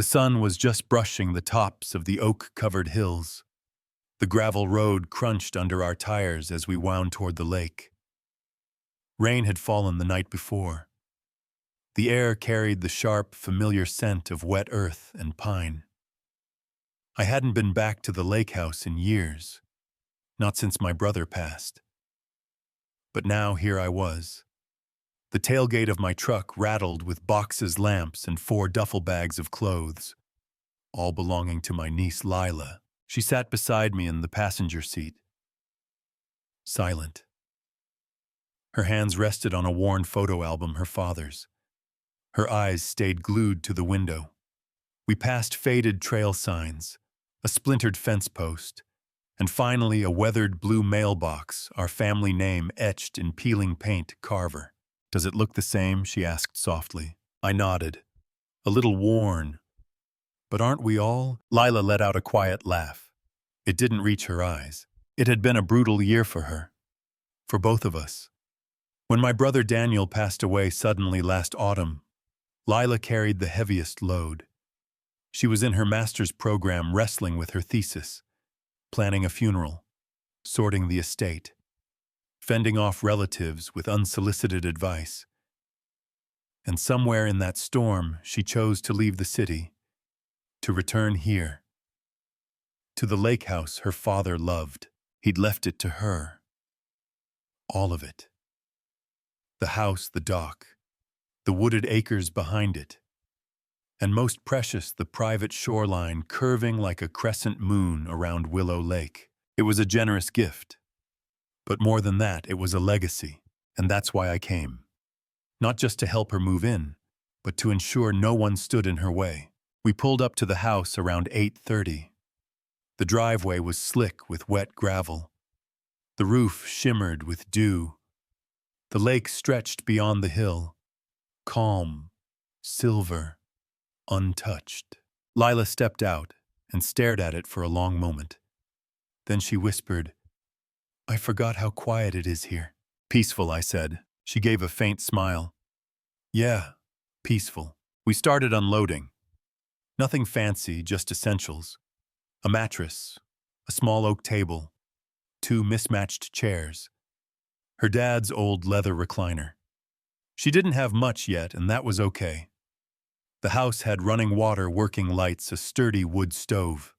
The sun was just brushing the tops of the oak-covered hills. The gravel road crunched under our tires as we wound toward the lake. Rain had fallen the night before. The air carried the sharp, familiar scent of wet earth and pine. I hadn't been back to the lake house in years, not since my brother passed. But now here I was. The tailgate of my truck rattled with boxes, lamps, and 4 duffel bags of clothes, all belonging to my niece Lila. She sat beside me in the passenger seat, silent. Her hands rested on a worn photo album, her father's. Her eyes stayed glued to the window. We passed faded trail signs, a splintered fence post, and finally a weathered blue mailbox, our family name etched in peeling paint carver. "Does it look the same?" she asked softly. I nodded. "A little worn. But aren't we all?" Lila let out a quiet laugh. It didn't reach her eyes. It had been a brutal year for her. For both of us. When my brother Daniel passed away suddenly last autumn, Lila carried the heaviest load. She was in her master's program wrestling with her thesis, planning a funeral, sorting the estate, fending off relatives with unsolicited advice. And somewhere in that storm, she chose to leave the city, to return here, to the lake house her father loved. He'd left it to her. All of it. The house, the dock, the wooded acres behind it, and most precious, the private shoreline curving like a crescent moon around Willow Lake. It was a generous gift. But more than that, it was a legacy, and that's why I came. Not just to help her move in, but to ensure no one stood in her way. We pulled up to the house around 8:30. The driveway was slick with wet gravel. The roof shimmered with dew. The lake stretched beyond the hill, calm, silver, untouched. Lila stepped out and stared at it for a long moment. Then she whispered, "I forgot how quiet it is here." "Peaceful," I said. She gave a faint smile. "Yeah, peaceful." We started unloading. Nothing fancy, just essentials. A mattress, a small oak table, 2 mismatched chairs, her dad's old leather recliner. She didn't have much yet, and that was okay. The house had running water, working lights, a sturdy wood stove.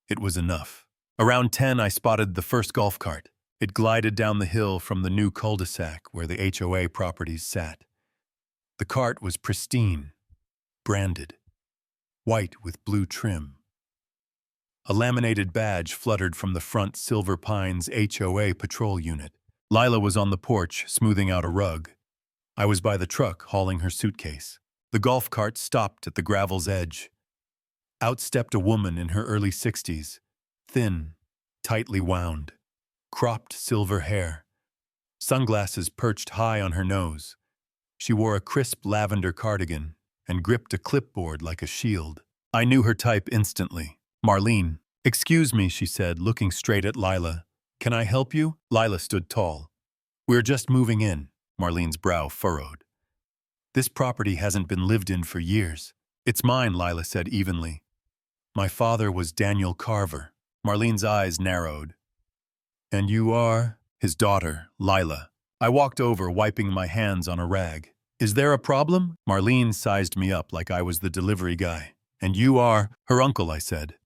It was enough. Around 10, I spotted the first golf cart. It glided down the hill from the new cul-de-sac where the HOA properties sat. The cart was pristine, branded, white with blue trim. A laminated badge fluttered from the front Silver Pines HOA patrol unit. Lila was on the porch, smoothing out a rug. I was by the truck, hauling her suitcase. The golf cart stopped at the gravel's edge. Out stepped a woman in her early 60s, thin, tightly wound, cropped silver hair, sunglasses perched high on her nose. She wore a crisp lavender cardigan and gripped a clipboard like a shield. I knew her type instantly. "Marlene." "Excuse me," she said, looking straight at Lila. "Can I help you?" Lila stood tall. "We're just moving in." Marlene's brow furrowed. "This property hasn't been lived in for years." "It's mine," Lila said evenly. "My father was Daniel Carver." Marlene's eyes narrowed. "And you are?" "His daughter, Lila." I walked over, wiping my hands on a rag. "Is there a problem?" Marlene sized me up like I was the delivery guy. "And you are?" "Her uncle," I said.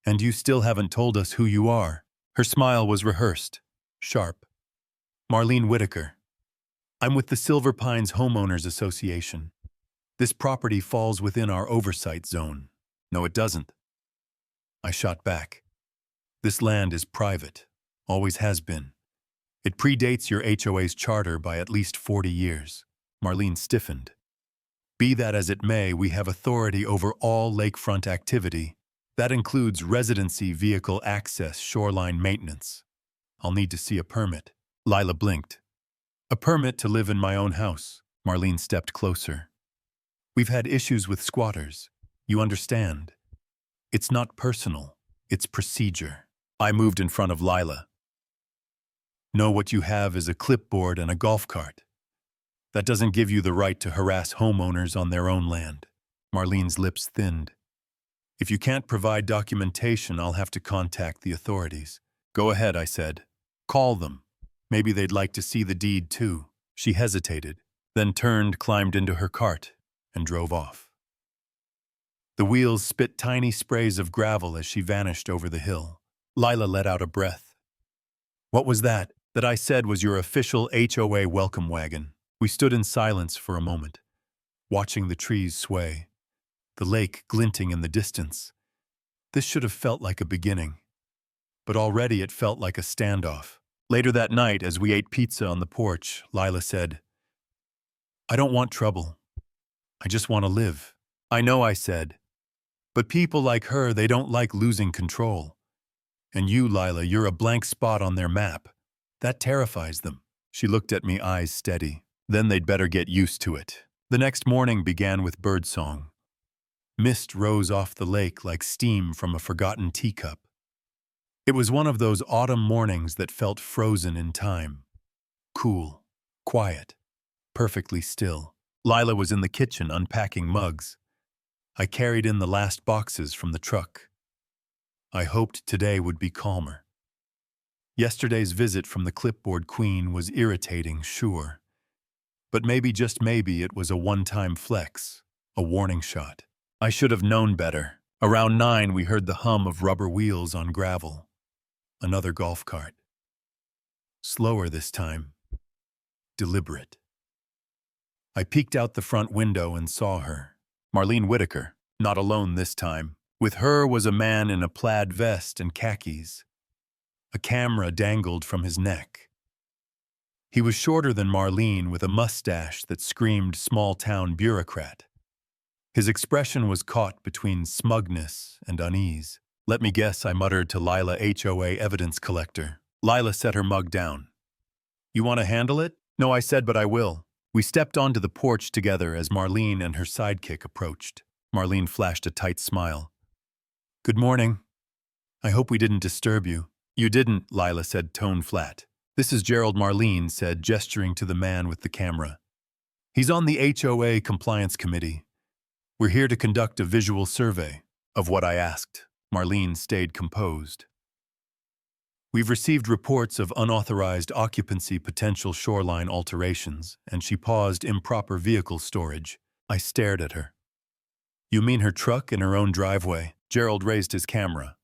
"And you still haven't told us who you are." Her smile was rehearsed, sharp. "Marlene Whitaker. I'm with the Silver Pines Homeowners Association. This property falls within our oversight zone." "No, it doesn't." I shot back. "This land is private, always has been. It predates your HOA's charter by at least 40 years. Marlene stiffened. "Be that as it may, we have authority over all lakefront activity. That includes residency vehicle access, shoreline maintenance. I'll need to see a permit." Lila blinked. "A permit to live in my own house." Marlene stepped closer. "We've had issues with squatters. You understand. It's not personal. It's procedure." I moved in front of Lila. "No, what you have is a clipboard and a golf cart. That doesn't give you the right to harass homeowners on their own land." Marlene's lips thinned. If you can't provide documentation, I'll have to contact the authorities. Go ahead, I said. Call them. Maybe they'd like to see the deed too. She hesitated, then turned, climbed into her cart, and drove off. The wheels spit tiny sprays of gravel as she vanished over the hill. Lila let out a breath. What was that? That I said was your official HOA welcome wagon. We stood in silence for a moment, watching the trees sway, the lake glinting in the distance. This should have felt like a beginning, but already it felt like a standoff. Later that night, as we ate pizza on the porch, Lila said, I don't want trouble. I just want to live. I know, I said. But people like her, they don't like losing control. And you, Lila, you're a blank spot on their map. That terrifies them. She looked at me, eyes steady. Then they'd better get used to it. The next morning began with birdsong. Mist rose off the lake like steam from a forgotten teacup. It was one of those autumn mornings that felt frozen in time. Cool, quiet, perfectly still. Lila was in the kitchen unpacking mugs. I carried in the last boxes from the truck. I hoped today would be calmer. Yesterday's visit from the clipboard queen was irritating, sure. But maybe, just maybe, it was a one-time flex, a warning shot. I should have known better. Around 9, we heard the hum of rubber wheels on gravel. Another golf cart. Slower this time. Deliberate. I peeked out the front window and saw her. Marlene Whitaker, not alone this time. With her was a man in a plaid vest and khakis. A camera dangled from his neck. He was shorter than Marlene, with a mustache that screamed small-town bureaucrat. His expression was caught between smugness and unease. Let me guess, I muttered to Lila, HOA evidence collector. Lila set her mug down. You want to handle it? No, I said, but I will. We stepped onto the porch together as Marlene and her sidekick approached. Marlene flashed a tight smile. Good morning. I hope we didn't disturb you. You didn't, Lila said, tone flat. This is Gerald, Marlene said, gesturing to the man with the camera. He's on the HOA compliance committee. We're here to conduct a visual survey of what I asked. Marlene stayed composed. We've received reports of unauthorized occupancy, potential shoreline alterations, and she paused, improper vehicle storage. I stared at her. You mean her truck in her own driveway? Gerald raised his camera.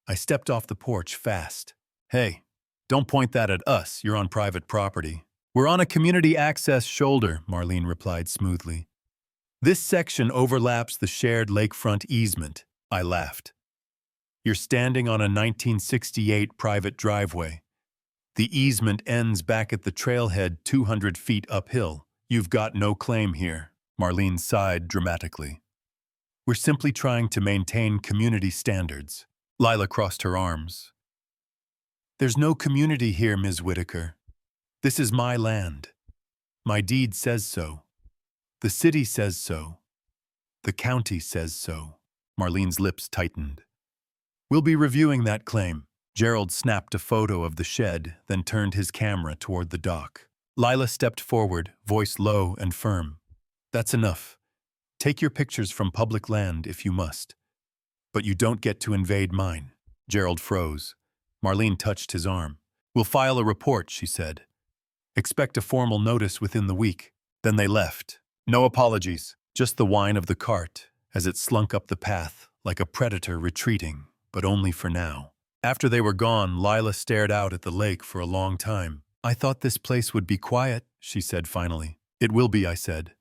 I stepped off the porch fast. Hey, don't point that at us. You're on private property. We're on a community access shoulder, Marlene replied smoothly. This section overlaps the shared lakefront easement. I laughed. You're standing on a 1968 private driveway. The easement ends back at the trailhead 200 feet uphill. You've got no claim here. Marlene sighed dramatically. We're simply trying to maintain community standards. Lila crossed her arms. There's no community here, Ms. Whitaker. This is my land. My deed says so. The city says so. The county says so. Marlene's lips tightened. We'll be reviewing that claim. Gerald snapped a photo of the shed, then turned his camera toward the dock. Lila stepped forward, voice low and firm. That's enough. Take your pictures from public land if you must. But you don't get to invade mine. Gerald froze. Marlene touched his arm. We'll file a report, she said. Expect a formal notice within the week. Then they left. No apologies, just the whine of the cart as it slunk up the path like a predator retreating, but only for now. After they were gone, Lila stared out at the lake for a long time. I thought this place would be quiet, she said finally. It will be, I said,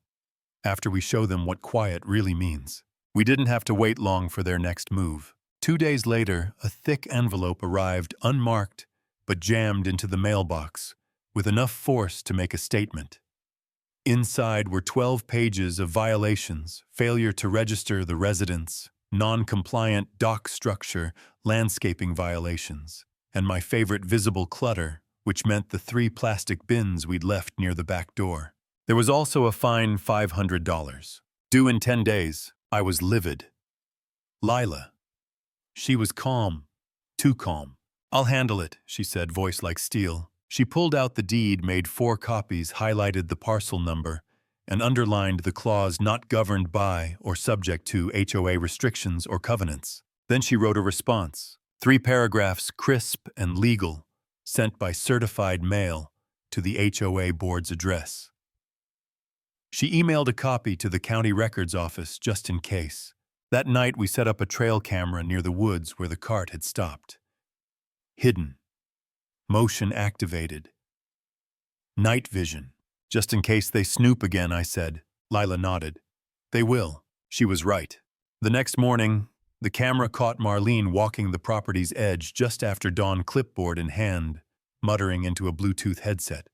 after we show them what quiet really means. We didn't have to wait long for their next move. 2 days later, a thick envelope arrived, unmarked, but jammed into the mailbox, with enough force to make a statement. Inside were 12 pages of violations, failure to register the residents, non-compliant dock structure, landscaping violations, and my favorite, visible clutter, which meant the 3 plastic bins we'd left near the back door. There was also a fine $500, due in 10 days. I was livid. Lila. She was calm, too calm. I'll handle it, she said, voice like steel. She pulled out the deed, made 4 copies, highlighted the parcel number, and underlined the clause not governed by or subject to HOA restrictions or covenants. Then she wrote a response, 3 paragraphs crisp and legal, sent by certified mail to the HOA board's address. She emailed a copy to the county records office just in case. That night we set up a trail camera near the woods where the cart had stopped. Hidden. Motion activated. Night vision. Just in case they snoop again, I said. Lila nodded. They will. She was right. The next morning, the camera caught Marlene walking the property's edge just after dawn, clipboard in hand, muttering into a Bluetooth headset.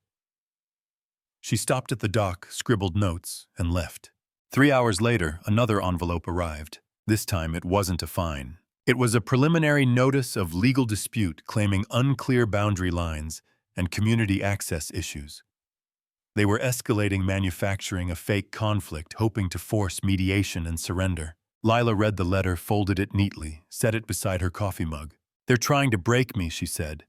She stopped at the dock, scribbled notes, and left. 3 hours later, another envelope arrived. This time it wasn't a fine. It was a preliminary notice of legal dispute claiming unclear boundary lines and community access issues. They were escalating, manufacturing a fake conflict, hoping to force mediation and surrender. Lila read the letter, folded it neatly, set it beside her coffee mug. They're trying to break me, she said.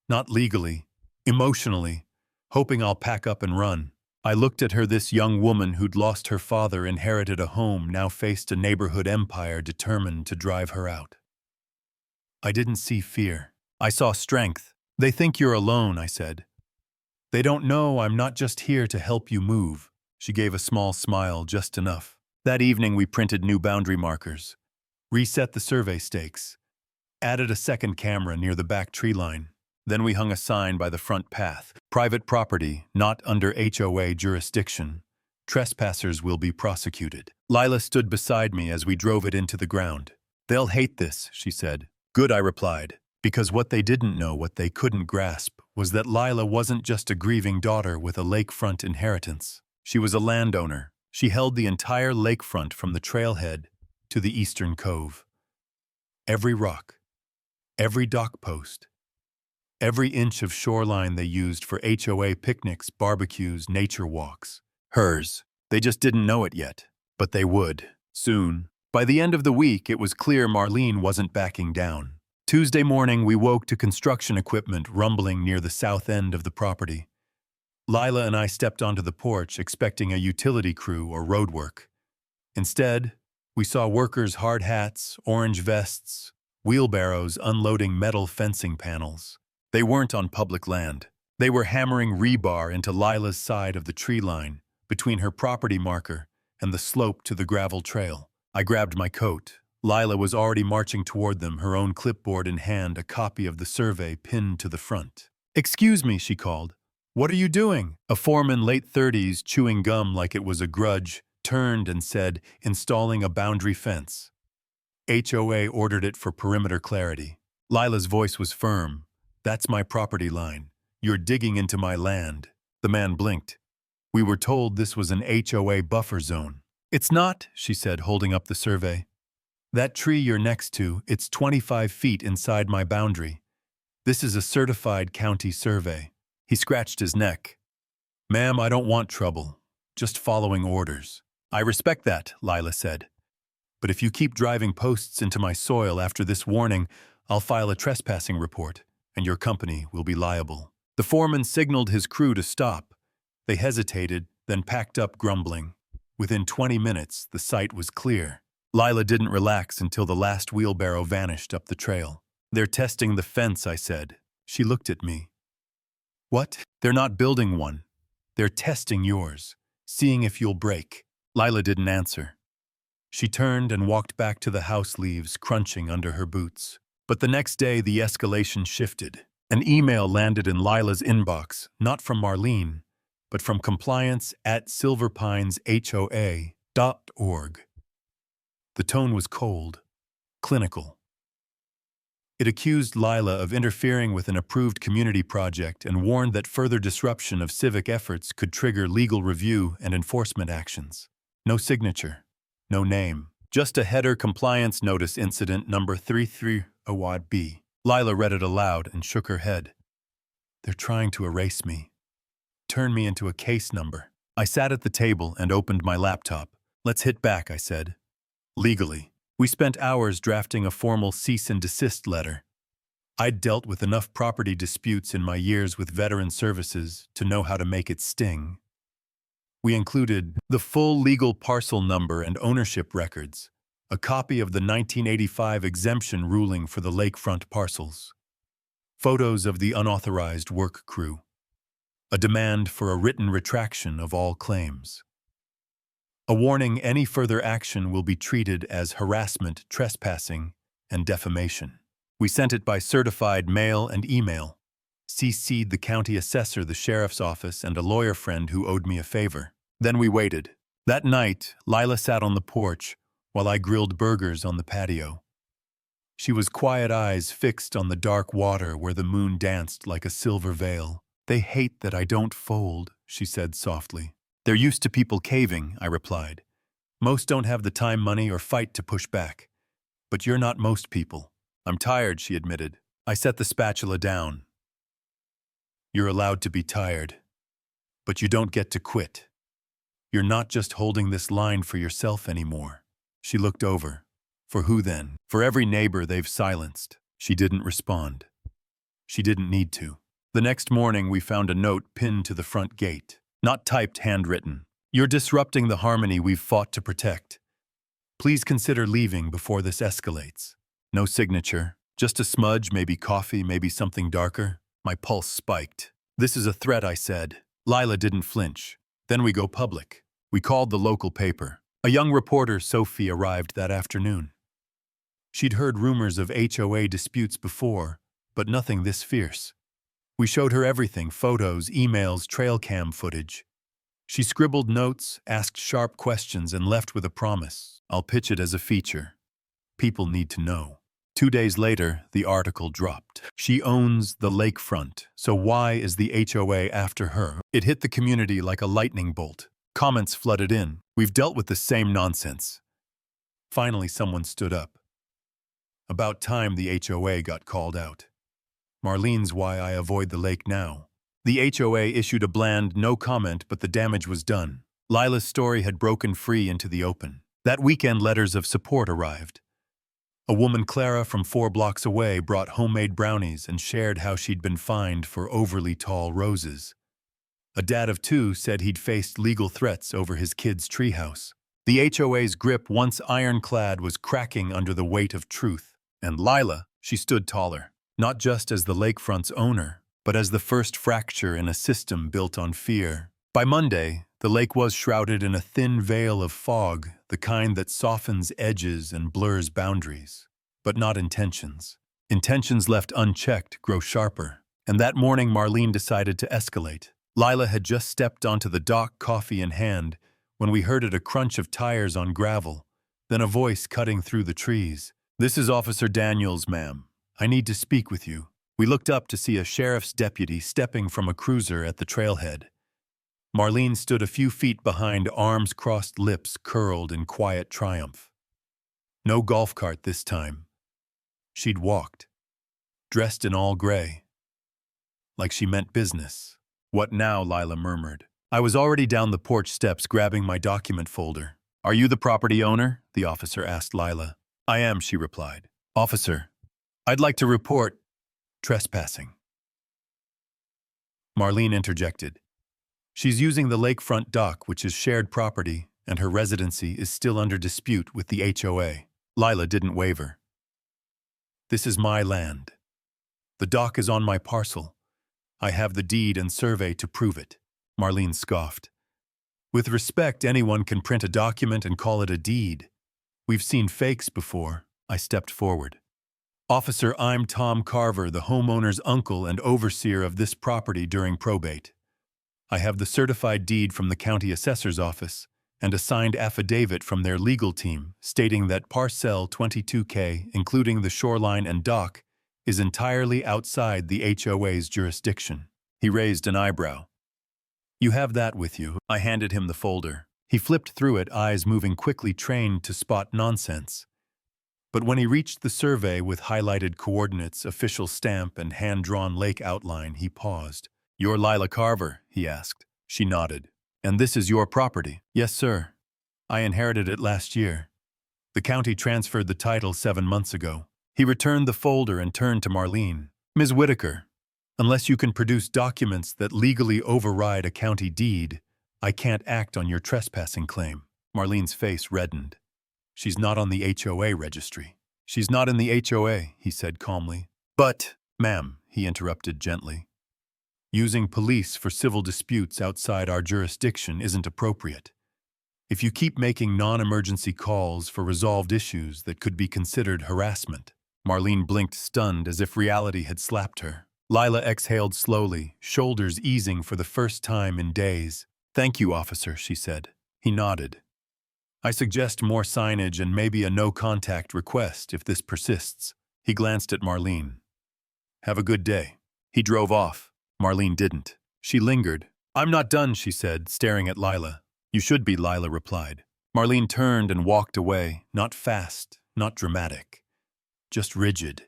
Not legally, emotionally, hoping I'll pack up and run. I looked at her, this young woman who'd lost her father, inherited a home, now faced a neighborhood empire determined to drive her out. I didn't see fear. I saw strength. They think you're alone, I said. They don't know I'm not just here to help you move. She gave a small smile, just enough. That evening we printed new boundary markers, reset the survey stakes, added a second camera near the back tree line. Then we hung a sign by the front path. Private property, not under HOA jurisdiction. Trespassers will be prosecuted. Lila stood beside me as we drove it into the ground. They'll hate this, she said. Good, I replied, because what they didn't know, what they couldn't grasp, was that Lila wasn't just a grieving daughter with a lakefront inheritance. She was a landowner. She held the entire lakefront from the trailhead to the eastern cove. Every rock, every dock post, every inch of shoreline they used for HOA picnics, barbecues, nature walks. Hers. They just didn't know it yet, but they would, soon. By the end of the week, it was clear Marlene wasn't backing down. Tuesday morning, we woke to construction equipment rumbling near the south end of the property. Lila and I stepped onto the porch, expecting a utility crew or road work. Instead, we saw workers' hard hats, orange vests, wheelbarrows unloading metal fencing panels. They weren't on public land. They were hammering rebar into Lila's side of the tree line, between her property marker and the slope to the gravel trail. I grabbed my coat. Lila was already marching toward them, her own clipboard in hand, a copy of the survey pinned to the front. "Excuse me," she called. "What are you doing?" A foreman, late 30s, chewing gum like it was a grudge, turned and said, "Installing a boundary fence." HOA ordered it for perimeter clarity. Lila's voice was firm. "That's my property line. You're digging into my land." The man blinked. "We were told this was an HOA buffer zone." "It's not," she said, holding up the survey. "That tree you're next to, it's 25 feet inside my boundary. This is a certified county survey." He scratched his neck. "Ma'am, I don't want trouble. Just following orders." "I respect that," Lila said. "But if you keep driving posts into my soil after this warning, I'll file a trespassing report, and your company will be liable." The foreman signaled his crew to stop. They hesitated, then packed up, grumbling. Within 20 minutes, the site was clear. Lila didn't relax until the last wheelbarrow vanished up the trail. "They're testing the fence," I said. She looked at me. "What? They're not building one. They're testing yours, seeing if you'll break." Lila didn't answer. She turned and walked back to the house, leaves crunching under her boots. But the next day, the escalation shifted. An email landed in Lila's inbox, not from Marlene, but from compliance@silverpineshoa.org. The tone was cold, clinical. It accused Lila of interfering with an approved community project and warned that further disruption of civic efforts could trigger legal review and enforcement actions. No signature, no name, just a header: compliance notice incident number 33-B. Lila read it aloud and shook her head. "They're trying to erase me, turn me into a case number." I sat at the table and opened my laptop. "Let's hit back," I said. "Legally." We spent hours drafting a formal cease and desist letter. I'd dealt with enough property disputes in my years with veteran services to know how to make it sting. We included the full legal parcel number and ownership records, a copy of the 1985 exemption ruling for the lakefront parcels, photos of the unauthorized work crew, a demand for a written retraction of all claims. A warning any further action will be treated as harassment, trespassing, and defamation. We sent it by certified mail and email, CC'd the county assessor, the sheriff's office, and a lawyer friend who owed me a favor. Then we waited. That night, Lila sat on the porch while I grilled burgers on the patio. She was quiet eyes fixed on the dark water where the moon danced like a silver veil. "They hate that I don't fold," she said softly. "They're used to people caving," I replied. "Most don't have the time, money, or fight to push back. But you're not most people." "I'm tired," she admitted. I set the spatula down. "You're allowed to be tired, but you don't get to quit. You're not just holding this line for yourself anymore." She looked over. "For who then?" "For every neighbor they've silenced." She didn't respond. She didn't need to. The next morning, we found a note pinned to the front gate. Not typed, handwritten. "You're disrupting the harmony we've fought to protect. Please consider leaving before this escalates." No signature, just a smudge, maybe coffee, maybe something darker. My pulse spiked. "This is a threat," I said. Lila didn't flinch. Then we go public. We called the local paper. A young reporter, Sophie, arrived that afternoon. She'd heard rumors of HOA disputes before, but nothing this fierce. We showed her everything, photos, emails, trail cam footage. She scribbled notes, asked sharp questions, and left with a promise. "I'll pitch it as a feature. People need to know." 2 days later, the article dropped. "She owns the lakefront, so why is the HOA after her?" It hit the community like a lightning bolt. Comments flooded in. "We've dealt with the same nonsense." Finally, someone stood up. About time the HOA got called out. Marlene's why I avoid the lake now. The HOA issued a bland no comment, but the damage was done. Lila's story had broken free into the open. That weekend, letters of support arrived. A woman, Clara, from 4 blocks away, brought homemade brownies and shared how she'd been fined for overly tall roses. A dad of 2 said he'd faced legal threats over his kid's treehouse. The HOA's grip, once ironclad, was cracking under the weight of truth. And Lila, she stood taller. Not just as the lakefront's owner, but as the first fracture in a system built on fear. By Monday, the lake was shrouded in a thin veil of fog, the kind that softens edges and blurs boundaries. But not intentions. Intentions left unchecked grow sharper. And that morning, Marlene decided to escalate. Lila had just stepped onto the dock, coffee in hand, when we heard a crunch of tires on gravel, then a voice cutting through the trees. "This is Officer Daniels, ma'am. I need to speak with you." We looked up to see a sheriff's deputy stepping from a cruiser at the trailhead. Marlene stood a few feet behind, arms crossed, lips curled in quiet triumph. No golf cart this time. She'd walked, dressed in all gray, like she meant business. "What now?" Lila murmured. I was already down the porch steps, grabbing my document folder. "Are you the property owner?" the officer asked Lila. "I am," she replied. "Officer, I'd like to report trespassing." Marlene interjected. "She's using the lakefront dock, which is shared property, and her residency is still under dispute with the HOA. Lila didn't waver. "This is my land. The dock is on my parcel. I have the deed and survey to prove it." Marlene scoffed. "With respect, anyone can print a document and call it a deed. We've seen fakes before." I stepped forward. "Officer, I'm Tom Carver, the homeowner's uncle and overseer of this property during probate. I have the certified deed from the county assessor's office and a signed affidavit from their legal team stating that Parcel 22K, including the shoreline and dock, is entirely outside the HOA's jurisdiction." He raised an eyebrow. "You have that with you." I handed him the folder. He flipped through it, eyes moving quickly, trained to spot nonsense. But when he reached the survey with highlighted coordinates, official stamp, and hand-drawn lake outline, he paused. "You're Lila Carver?" he asked. She nodded. "And this is your property?" "Yes, sir. I inherited it last year. The county transferred the title 7 months ago." He returned the folder and turned to Marlene. "Ms. Whitaker, unless you can produce documents that legally override a county deed, I can't act on your trespassing claim. Marlene's face reddened. She's not on the HOA registry. She's not in the HOA, he said calmly. But, ma'am, he interrupted gently, using police for civil disputes outside our jurisdiction isn't appropriate. If you keep making non-emergency calls for resolved issues that could be considered harassment. Marlene blinked stunned as if reality had slapped her. Lila exhaled slowly, shoulders easing for the first time in days. Thank you, officer, she said. He nodded. I suggest more signage and maybe a no-contact request if this persists. He glanced at Marlene. Have a good day. He drove off. Marlene didn't. She lingered. I'm not done, she said, staring at Lila. You should be, Lila replied. Marlene turned and walked away, not fast, not dramatic, just rigid,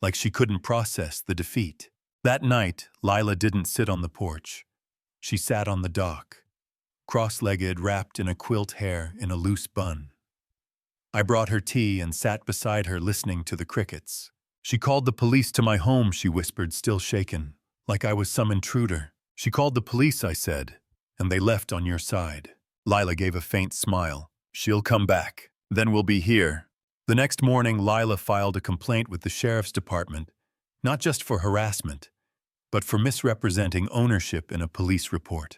like she couldn't process the defeat. That night, Lila didn't sit on the porch. She sat on the dock, cross-legged, wrapped in a quilt hair in a loose bun. I brought her tea and sat beside her listening to the crickets. She called the police to my home, she whispered, still shaken, like I was some intruder. She called the police, I said, and they left on your side. Lila gave a faint smile. She'll come back. Then we'll be here. The next morning, Lila filed a complaint with the sheriff's department, not just for harassment, but for misrepresenting ownership in a police report.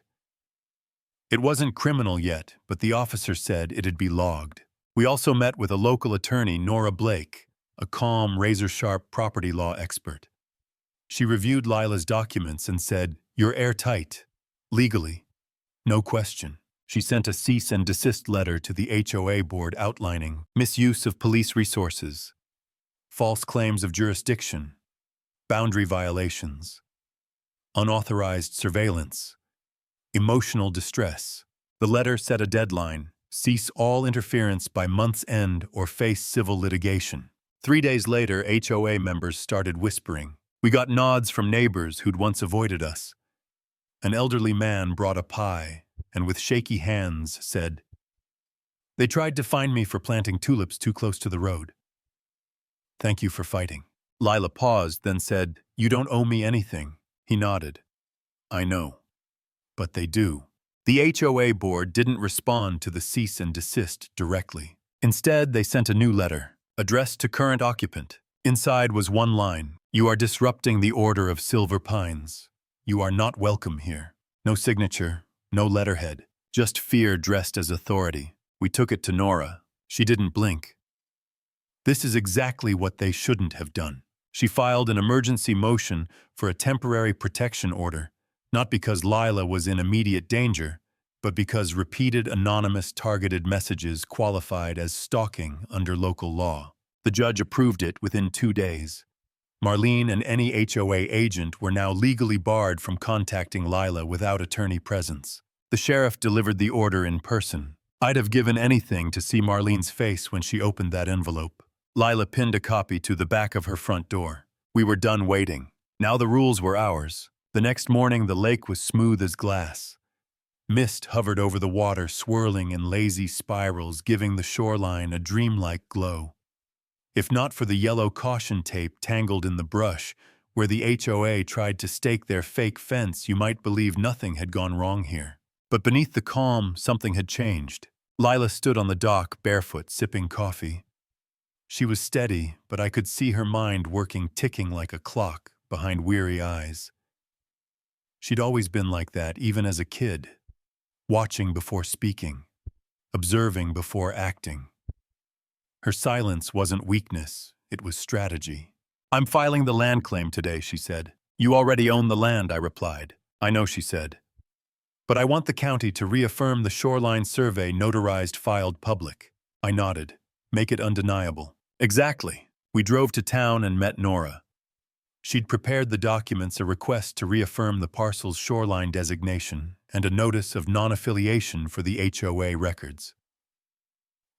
It wasn't criminal yet, but the officer said it'd be logged. We also met with a local attorney, Nora Blake, a calm, razor-sharp property law expert. She reviewed Lila's documents and said, "You're airtight. Legally. No question." She sent a cease and desist letter to the HOA board outlining misuse of police resources, false claims of jurisdiction, boundary violations, unauthorized surveillance, emotional distress. The letter set a deadline: cease all interference by month's end or face civil litigation. 3 days later, HOA members started whispering. We got nods from neighbors who'd once avoided us. An elderly man brought a pie and with shaky hands said, "They tried to find me for planting tulips too close to the road. Thank you for fighting." Lila paused, then said, "You don't owe me anything." He nodded. "I know. But they do." The HOA board didn't respond to the cease and desist directly. Instead, they sent a new letter, addressed to current occupant. Inside was one line: "You are disrupting the order of Silver Pines. You are not welcome here." No signature, no letterhead, just fear dressed as authority. We took it to Nora. She didn't blink. This is exactly what they shouldn't have done. She filed an emergency motion for a temporary protection order, not because Lila was in immediate danger, but because repeated anonymous targeted messages qualified as stalking under local law. The judge approved it within 2 days. Marlene and any HOA agent were now legally barred from contacting Lila without attorney presence. The sheriff delivered the order in person. I'd have given anything to see Marlene's face when she opened that envelope. Lila pinned a copy to the back of her front door. We were done waiting. Now the rules were ours. The next morning, the lake was smooth as glass. Mist hovered over the water, swirling in lazy spirals, giving the shoreline a dreamlike glow. If not for the yellow caution tape tangled in the brush, where the HOA tried to stake their fake fence, you might believe nothing had gone wrong here. But beneath the calm, something had changed. Lila stood on the dock, barefoot, sipping coffee. She was steady, but I could see her mind working, ticking like a clock behind weary eyes. She'd always been like that, even as a kid, watching before speaking, observing before acting. Her silence wasn't weakness, it was strategy. "I'm filing the land claim today," she said. "You already own the land," I replied. "I know," she said. "But I want the county to reaffirm the shoreline survey notarized filed public." I nodded. "Make it undeniable." "Exactly." We drove to town and met Nora. She'd prepared the documents, a request to reaffirm the parcel's shoreline designation and a notice of non-affiliation for the HOA records.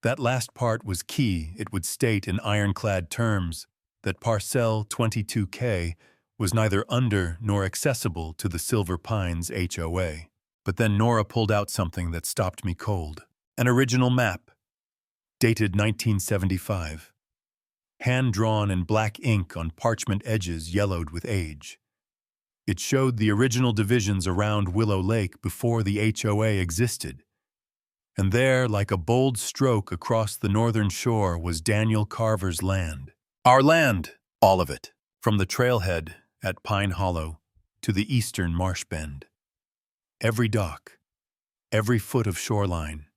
That last part was key. It would state in ironclad terms that Parcel 22K was neither under nor accessible to the Silver Pines HOA. But then Nora pulled out something that stopped me cold. An original map, dated 1975. Hand-drawn in black ink on parchment edges yellowed with age. It showed the original divisions around Willow Lake before the HOA existed. And there, like a bold stroke across the northern shore, was Daniel Carver's land. Our land, all of it, from the trailhead at Pine Hollow to the eastern marsh bend. Every dock, every foot of shoreline,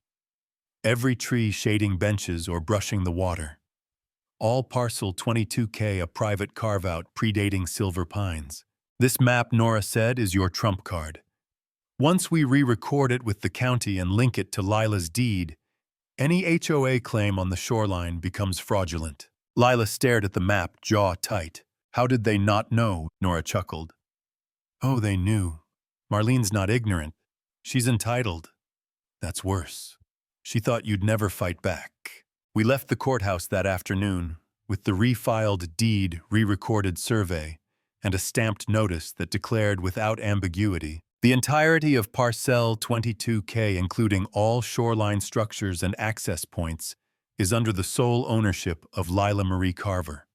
every tree shading benches or brushing the water. All parcel 22K, a private carve-out predating Silver Pines. This map, Nora said, is your trump card. Once we re-record it with the county and link it to Lila's deed, any HOA claim on the shoreline becomes fraudulent. Lila stared at the map, jaw tight. How did they not know? Nora chuckled. Oh, they knew. Marlene's not ignorant. She's entitled. That's worse. She thought you'd never fight back. We left the courthouse that afternoon with the refiled deed, re-recorded survey, and a stamped notice that declared without ambiguity the entirety of Parcel 22K, including all shoreline structures and access points, is under the sole ownership of Lila Marie Carver.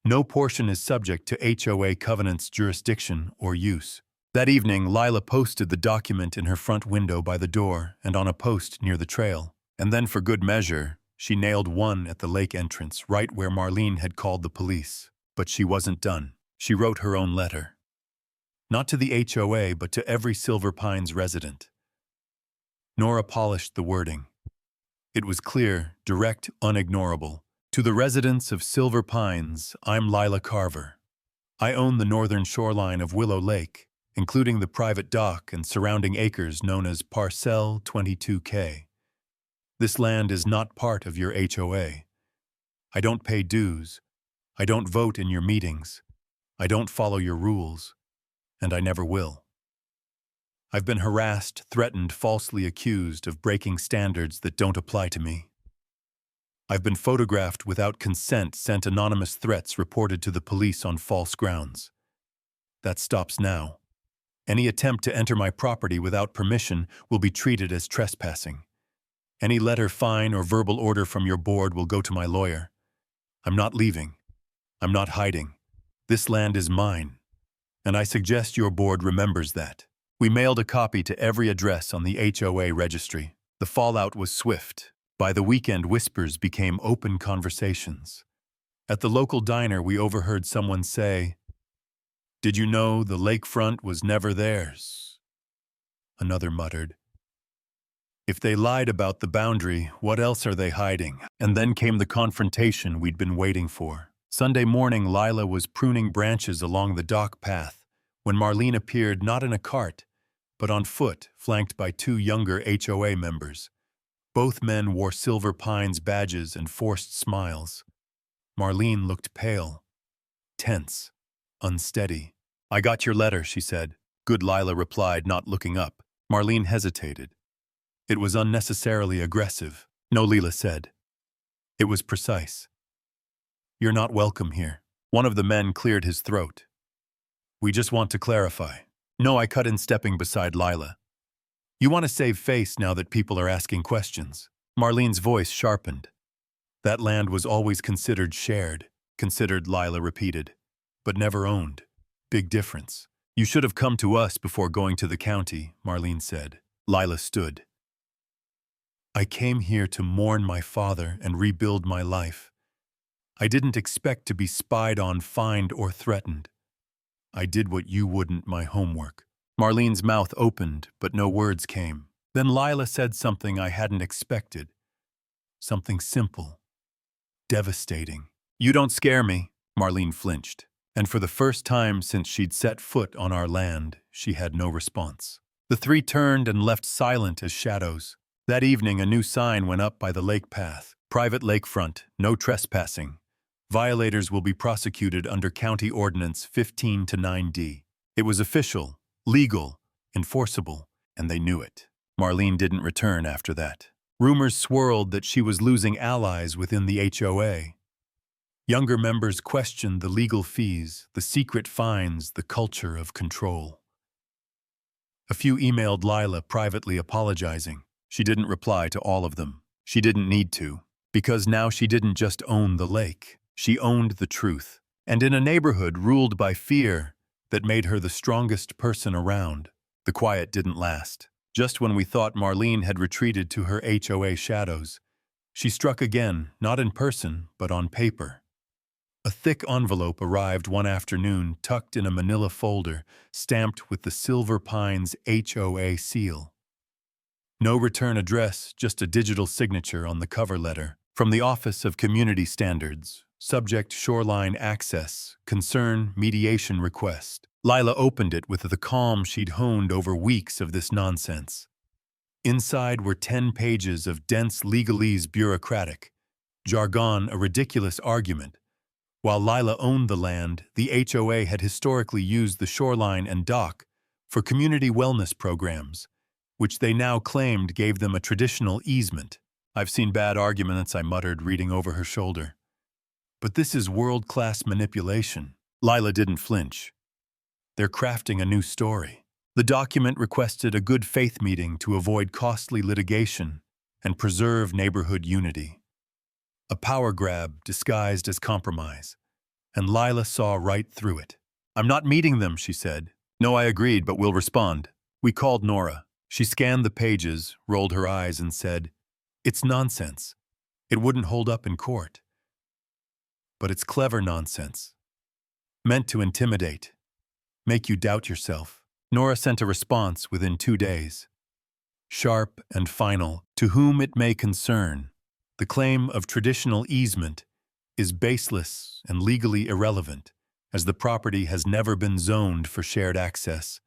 No portion is subject to HOA covenant's jurisdiction or use. That evening, Lila posted the document in her front window by the door and on a post near the trail. And then, for good measure, she nailed one at the lake entrance, right where Marlene had called the police. But she wasn't done. She wrote her own letter. Not to the HOA, but to every Silver Pines resident. Nora polished the wording. It was clear, direct, unignorable. To the residents of Silver Pines, I'm Lila Carver. I own the northern shoreline of Willow Lake, including the private dock and surrounding acres known as Parcel 22K. This land is not part of your HOA. I don't pay dues. I don't vote in your meetings. I don't follow your rules. And I never will. I've been harassed, threatened, falsely accused of breaking standards that don't apply to me. I've been photographed without consent, sent anonymous threats reported to the police on false grounds. That stops now. Any attempt to enter my property without permission will be treated as trespassing. Any letter, fine, or verbal order from your board will go to my lawyer. I'm not leaving. I'm not hiding. This land is mine. And I suggest your board remembers that. We mailed a copy to every address on the HOA registry. The fallout was swift. By the weekend, whispers became open conversations. At the local diner, we overheard someone say, "Did you know the lakefront was never theirs?" Another muttered, "If they lied about the boundary, what else are they hiding?" And then came the confrontation we'd been waiting for. Sunday morning, Lila was pruning branches along the dock path when Marlene appeared not in a cart, but on foot, flanked by two younger HOA members. Both men wore Silver Pines badges and forced smiles. Marlene looked pale, tense, unsteady. "I got your letter," she said. "Good," Lila replied, not looking up. Marlene hesitated. "It was unnecessarily aggressive." "No," Lila said. "It was precise. You're not welcome here." One of the men cleared his throat. "We just want to clarify." "No," I cut in, stepping beside Lila. "You want to save face now that people are asking questions." Marlene's voice sharpened. "That land was always considered shared." "Considered," Lila repeated, "but never owned. Big difference." "You should have come to us before going to the county," Marlene said. Lila stood. "I came here to mourn my father and rebuild my life. I didn't expect to be spied on, fined, or threatened. I did what you wouldn't, my homework." Marlene's mouth opened, but no words came. Then Lila said something I hadn't expected. Something simple, devastating. "You don't scare me." Marlene flinched, and for the first time since she'd set foot on our land, she had no response. The three turned and left silent as shadows. That evening, a new sign went up by the lake path. "Private lakefront, no trespassing. Violators will be prosecuted under County Ordinance 15-9D. It was official, legal, enforceable, and they knew it. Marlene didn't return after that. Rumors swirled that she was losing allies within the HOA. Younger members questioned the legal fees, the secret fines, the culture of control. A few emailed Lila privately apologizing. She didn't reply to all of them. She didn't need to, because now she didn't just own the lake. She owned the truth. And in a neighborhood ruled by fear, that made her the strongest person around. The quiet didn't last. Just when we thought Marlene had retreated to her HOA shadows, she struck again, not in person, but on paper. A thick envelope arrived one afternoon, tucked in a manila folder, stamped with the Silver Pines HOA seal. No return address, just a digital signature on the cover letter. From the Office of Community Standards, subject shoreline access, concern mediation request. Lila opened it with the calm she'd honed over weeks of this nonsense. Inside were 10 pages of dense legalese bureaucratic, jargon a ridiculous argument. While Lila owned the land, the HOA had historically used the shoreline and dock for community wellness programs, which they now claimed gave them a traditional easement. "I've seen bad arguments," I muttered, reading over her shoulder. "But this is world-class manipulation." Lila didn't flinch. "They're crafting a new story." The document requested a good faith meeting to avoid costly litigation and preserve neighborhood unity. A power grab disguised as compromise, and Lila saw right through it. "I'm not meeting them," she said. "No, I agreed, but we'll respond." We called Nora. She scanned the pages, rolled her eyes, and said, "It's nonsense. It wouldn't hold up in court. But it's clever nonsense. Meant to intimidate, make you doubt yourself." Nora sent a response within 2 days. Sharp and final, "To whom it may concern, the claim of traditional easement is baseless and legally irrelevant, as the property has never been zoned for shared access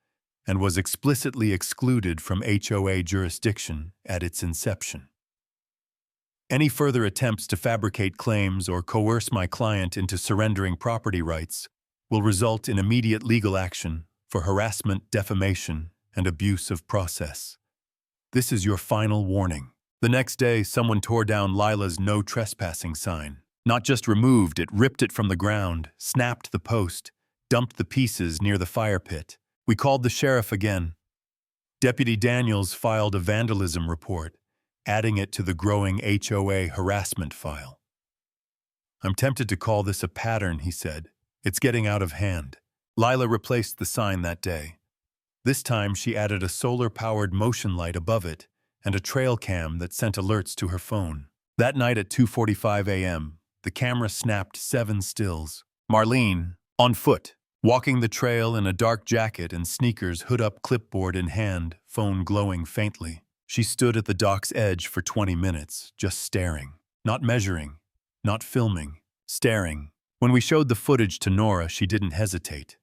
and was explicitly excluded from HOA jurisdiction at its inception. Any further attempts to fabricate claims or coerce my client into surrendering property rights will result in immediate legal action for harassment, defamation, and abuse of process. This is your final warning." The next day, someone tore down Lila's no trespassing sign. Not just removed it, ripped it from the ground, snapped the post, dumped the pieces near the fire pit. We called the sheriff again. Deputy Daniels filed a vandalism report, adding it to the growing HOA harassment file. "I'm tempted to call this a pattern," he said. "It's getting out of hand." Lila replaced the sign that day. This time she added a solar-powered motion light above it and a trail cam that sent alerts to her phone. That night at 2:45 a.m., the camera snapped 7 stills. Marlene, on foot, walking the trail in a dark jacket and sneakers, hood up, clipboard in hand, phone glowing faintly. She stood at the dock's edge for 20 minutes, just staring. Not measuring, not filming, staring. When we showed the footage to Nora, she didn't hesitate.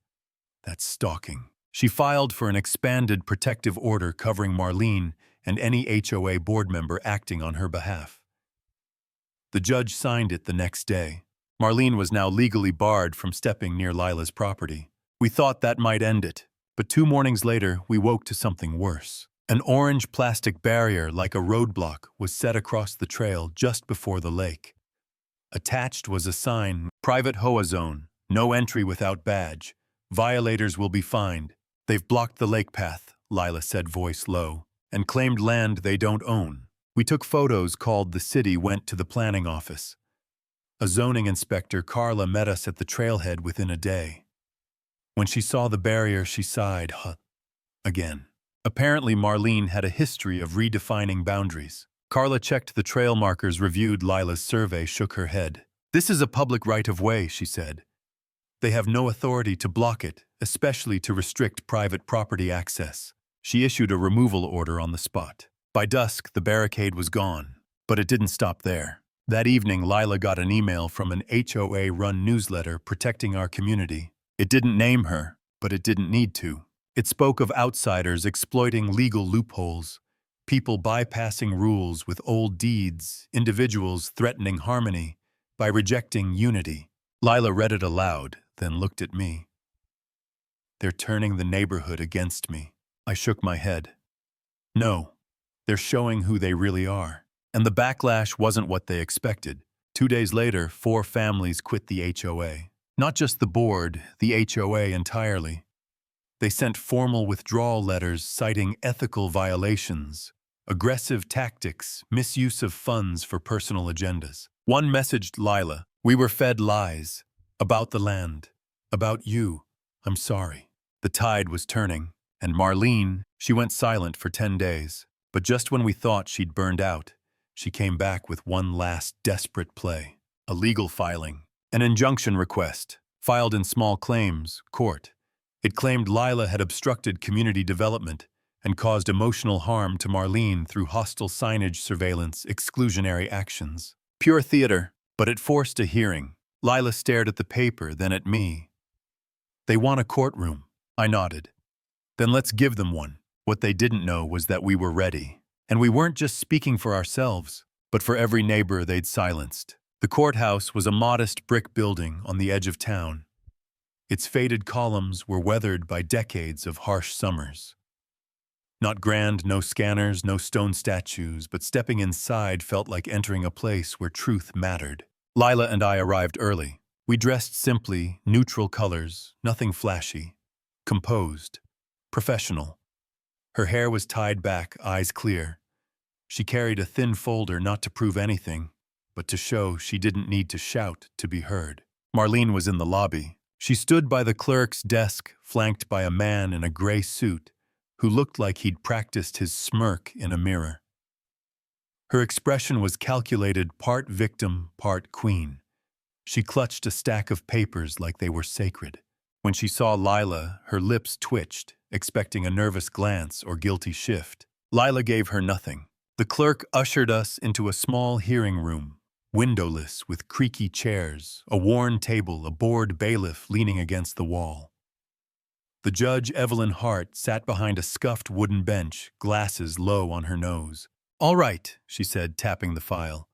That's stalking. She filed for an expanded protective order covering Marlene and any HOA board member acting on her behalf. The judge signed it the next day. Marlene was now legally barred from stepping near Lila's property. We thought that might end it, but 2 mornings later, we woke to something worse. An orange plastic barrier like a roadblock was set across the trail just before the lake. Attached was a sign, "Private HOA zone, no entry without badge. Violators will be fined." "They've blocked the lake path," Lila said, voice low, "and claimed land they don't own." We took photos, called the city, went to the planning office. A zoning inspector, Carla, met us at the trailhead within a day. When she saw the barrier, she sighed, again. Apparently, Marlene had a history of redefining boundaries. Carla checked the trail markers, reviewed Lila's survey, shook her head. "This is a public right-of-way," she said. "They have no authority to block it, especially to restrict private property access." She issued a removal order on the spot. By dusk, the barricade was gone. But it didn't stop there. That evening, Lila got an email from an HOA-run newsletter protecting our community. It didn't name her, but it didn't need to. It spoke of outsiders exploiting legal loopholes, people bypassing rules with old deeds, individuals threatening harmony by rejecting unity. Lila read it aloud, then looked at me. "They're turning the neighborhood against me." I shook my head. "No, they're showing who they really are." And the backlash wasn't what they expected. 2 days later, 4 families quit the HOA. Not just the board, the HOA entirely. They sent formal withdrawal letters citing ethical violations, aggressive tactics, misuse of funds for personal agendas. One messaged Lila, "We were fed lies. About the land. About you. I'm sorry." The tide was turning, and Marlene, she went silent for 10 days. But just when we thought she'd burned out, she came back with one last desperate play. A legal filing. An injunction request, filed in small claims court. It claimed Lila had obstructed community development and caused emotional harm to Marlene through hostile signage surveillance, exclusionary actions. Pure theater, but it forced a hearing. Lila stared at the paper, then at me. They want a courtroom. I nodded. Then let's give them one. What they didn't know was that we were ready. And we weren't just speaking for ourselves, but for every neighbor they'd silenced. The courthouse was a modest brick building on the edge of town. Its faded columns were weathered by decades of harsh summers. Not grand, no scanners, no stone statues, but stepping inside felt like entering a place where truth mattered. Lila and I arrived early. We dressed simply, neutral colors, nothing flashy. Composed. Professional. Her hair was tied back, eyes clear. She carried a thin folder not to prove anything, but to show she didn't need to shout to be heard. Marlene was in the lobby. She stood by the clerk's desk, flanked by a man in a gray suit who looked like he'd practiced his smirk in a mirror. Her expression was calculated, part victim, part queen. She clutched a stack of papers like they were sacred. When she saw Lila, her lips twitched, expecting a nervous glance or guilty shift. Lila gave her nothing. The clerk ushered us into a small hearing room, windowless with creaky chairs, a worn table, a bored bailiff leaning against the wall. The judge, Evelyn Hart, sat behind a scuffed wooden bench, glasses low on her nose. "All right," she said, tapping the file.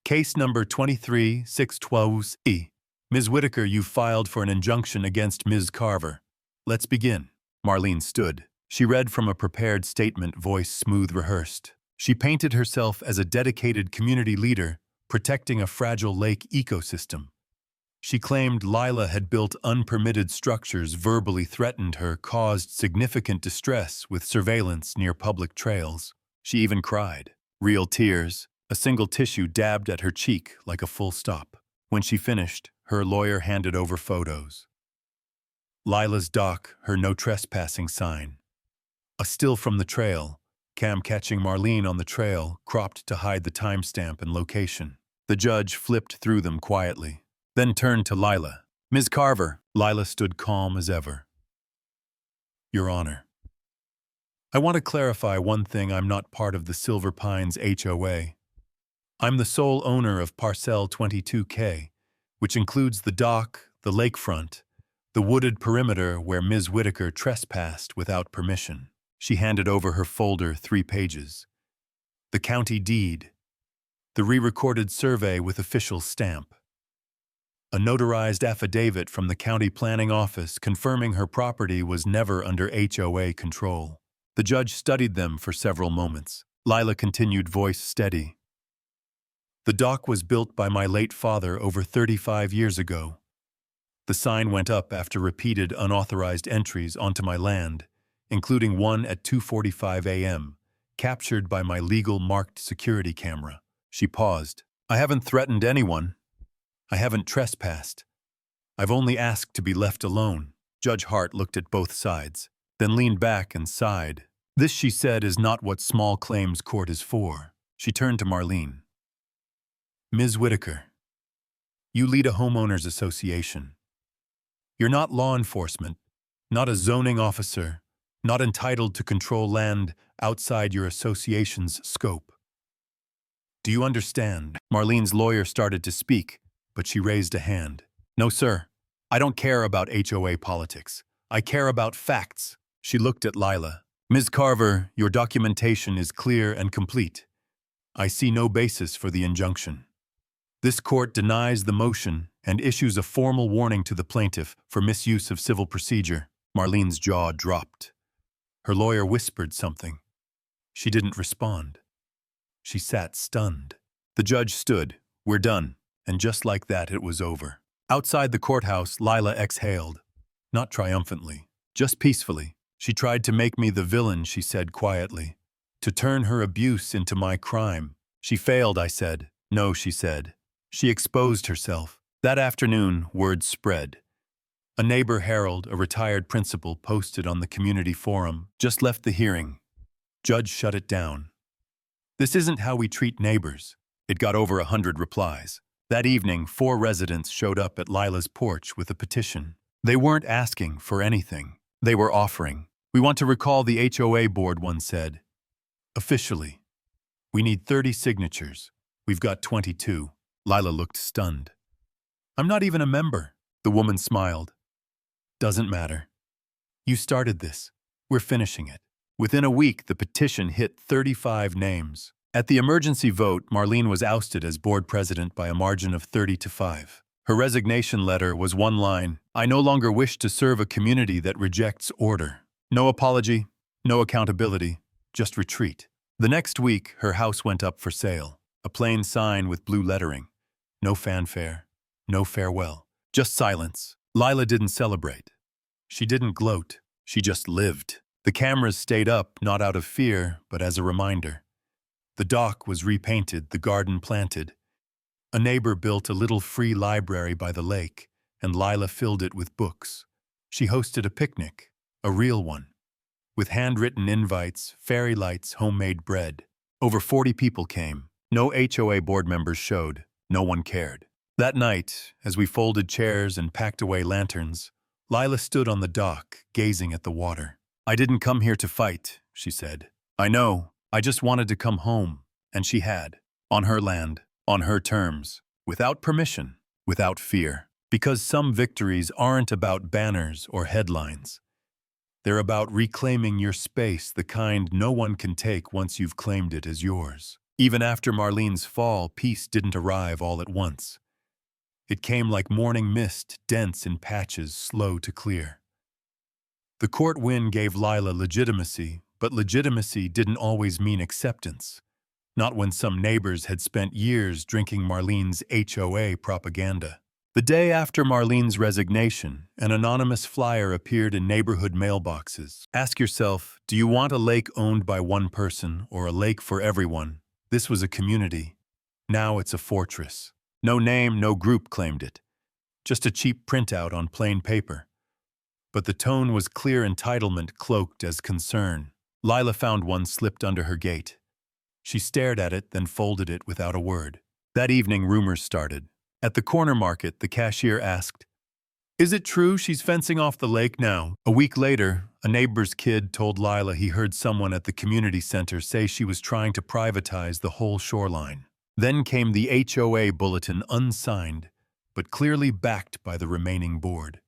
"Case number 23-612-E. Ms. Whitaker, you filed for an injunction against Ms. Carver. Let's begin." Marlene stood. She read from a prepared statement, voice smooth rehearsed. She painted herself as a dedicated community leader, protecting a fragile lake ecosystem. She claimed Lila had built unpermitted structures, verbally threatened her, caused significant distress with surveillance near public trails. She even cried. Real tears, a single tissue dabbed at her cheek like a full stop. When she finished, her lawyer handed over photos. Lila's dock, her no trespassing sign. A still from the trail, Cam catching Marlene on the trail, cropped to hide the timestamp and location. The judge flipped through them quietly, then turned to Lila. "Ms. Carver." Lila stood calm as ever. "Your Honor, I want to clarify one thing. I'm not part of the Silver Pines HOA. I'm the sole owner of Parcel 22K, which includes the dock, the lakefront, the wooded perimeter where Ms. Whitaker trespassed without permission." She handed over her folder, 3 pages. The county deed, the re-recorded survey with official stamp, a notarized affidavit from the county planning office confirming her property was never under HOA control. The judge studied them for several moments. Lila continued, voice steady. "The dock was built by my late father over 35 years ago. The sign went up after repeated unauthorized entries onto my land, including one at 2:45 a.m., captured by my legal marked security camera." She paused. "I haven't threatened anyone. I haven't trespassed. I've only asked to be left alone." Judge Hart looked at both sides, then leaned back and sighed. "This," she said, "is not what small claims court is for." She turned to Marlene. "Ms. Whitaker, you lead a homeowners association. You're not law enforcement, not a zoning officer, not entitled to control land outside your association's scope. Do you understand?" Marlene's lawyer started to speak, but she raised a hand. "No, sir. I don't care about HOA politics. I care about facts." She looked at Lila. "Ms. Carver, your documentation is clear and complete. I see no basis for the injunction. This court denies the motion and issues a formal warning to the plaintiff for misuse of civil procedure." Marlene's jaw dropped. Her lawyer whispered something. She didn't respond. She sat stunned. The judge stood. "We're done." And just like that, it was over. Outside the courthouse, Lila exhaled. Not triumphantly, just peacefully. "She tried to make me the villain," she said quietly. "To turn her abuse into my crime. She failed," I said. "No," she said. "She exposed herself." That afternoon, word spread. A neighbor, Harold, a retired principal, posted on the community forum, "Just left the hearing. Judge shut it down. This isn't how we treat neighbors." It got over 100 replies. That evening, 4 residents showed up at Lila's porch with a petition. They weren't asking for anything. They were offering. "We want to recall the HOA board," one said. "Officially. We need 30 signatures. We've got 22. Lila looked stunned. "I'm not even a member." The woman smiled. "Doesn't matter. You started this. We're finishing it." Within a week, the petition hit 35 names. At the emergency vote, Marlene was ousted as board president by a margin of 30-5. Her resignation letter was one line: "I no longer wish to serve a community that rejects order." No apology, no accountability, just retreat. The next week, her house went up for sale. A plain sign with blue lettering. No fanfare, no farewell, just silence. Lila didn't celebrate. She didn't gloat. She just lived. The cameras stayed up, not out of fear, but as a reminder. The dock was repainted, the garden planted. A neighbor built a little free library by the lake, and Lila filled it with books. She hosted a picnic, a real one, with handwritten invites, fairy lights, homemade bread. Over 40 people came. No HOA board members showed. No one cared. That night, as we folded chairs and packed away lanterns, Lila stood on the dock, gazing at the water. "I didn't come here to fight," she said. "I know. I just wanted to come home." And she had. On her land, on her terms, without permission, without fear. Because some victories aren't about banners or headlines. They're about reclaiming your space, the kind no one can take once you've claimed it as yours. Even after Marlene's fall, peace didn't arrive all at once. It came like morning mist, dense in patches, slow to clear. The court win gave Lila legitimacy, but legitimacy didn't always mean acceptance. Not when some neighbors had spent years drinking Marlene's HOA propaganda. The day after Marlene's resignation, an anonymous flyer appeared in neighborhood mailboxes. Ask yourself, do you want a lake owned by one person or a lake for everyone? This was a community. Now it's a fortress. No name, no group claimed it. Just a cheap printout on plain paper. But the tone was clear entitlement cloaked as concern. Lila found one slipped under her gate. She stared at it, then folded it without a word. That evening, rumors started. At the corner market, the cashier asked, "Is it true she's fencing off the lake now?" A week later, a neighbor's kid told Lila he heard someone at the community center say she was trying to privatize the whole shoreline. Then came the HOA bulletin, unsigned, but clearly backed by the remaining board.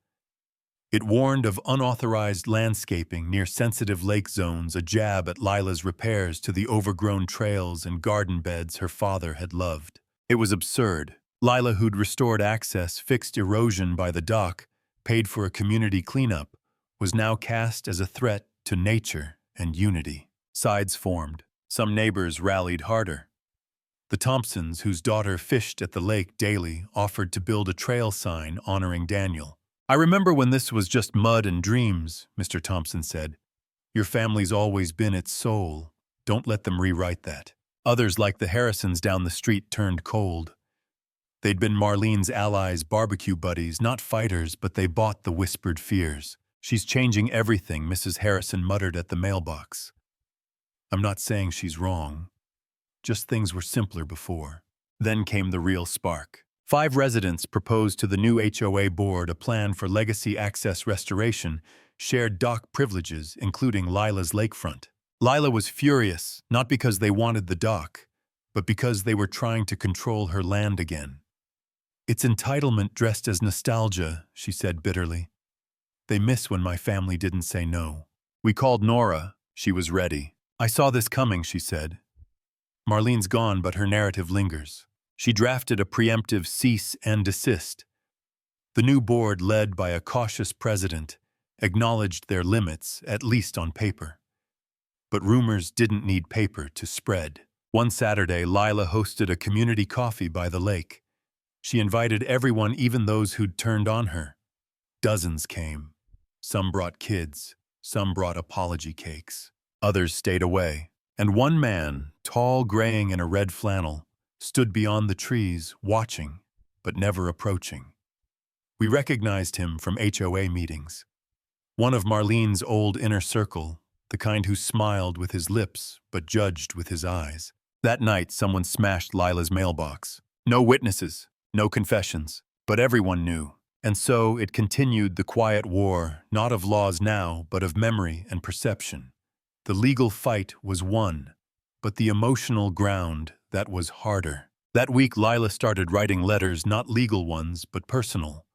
It warned of unauthorized landscaping near sensitive lake zones, a jab at Lila's repairs to the overgrown trails and garden beds her father had loved. It was absurd. Lila, who'd restored access, fixed erosion by the dock, paid for a community cleanup, was now cast as a threat to nature and unity. Sides formed. Some neighbors rallied harder. The Thompsons, whose daughter fished at the lake daily, offered to build a trail sign honoring Daniel. "I remember when this was just mud and dreams," Mr. Thompson said. "Your family's always been its soul. Don't let them rewrite that." Others, like the Harrisons down the street, turned cold. They'd been Marlene's allies, barbecue buddies, not fighters, but they bought the whispered fears. "She's changing everything," Mrs. Harrison muttered at the mailbox. "I'm not saying she's wrong. Just things were simpler before." Then came the real spark. 5 residents proposed to the new HOA board a plan for legacy access restoration, shared dock privileges, including Lila's lakefront. Lila was furious, not because they wanted the dock, but because they were trying to control her land again. "It's entitlement dressed as nostalgia," she said bitterly. "They miss when my family didn't say no." We called Nora. She was ready. "I saw this coming," she said. "Marlene's gone, but her narrative lingers." She drafted a preemptive cease and desist. The new board, led by a cautious president, acknowledged their limits, at least on paper. But rumors didn't need paper to spread. One Saturday, Lila hosted a community coffee by the lake. She invited everyone, even those who'd turned on her. Dozens came. Some brought kids, some brought apology cakes. Others stayed away. And one man, tall, graying in a red flannel, stood beyond the trees, watching, but never approaching. We recognized him from HOA meetings. One of Marlene's old inner circle, the kind who smiled with his lips but judged with his eyes. That night, someone smashed Lila's mailbox. No witnesses, no confessions, but everyone knew. And so it continued the quiet war, not of laws now, but of memory and perception. The legal fight was won, but the emotional ground, that was harder. That week, Lila started writing letters, not legal ones, but personal.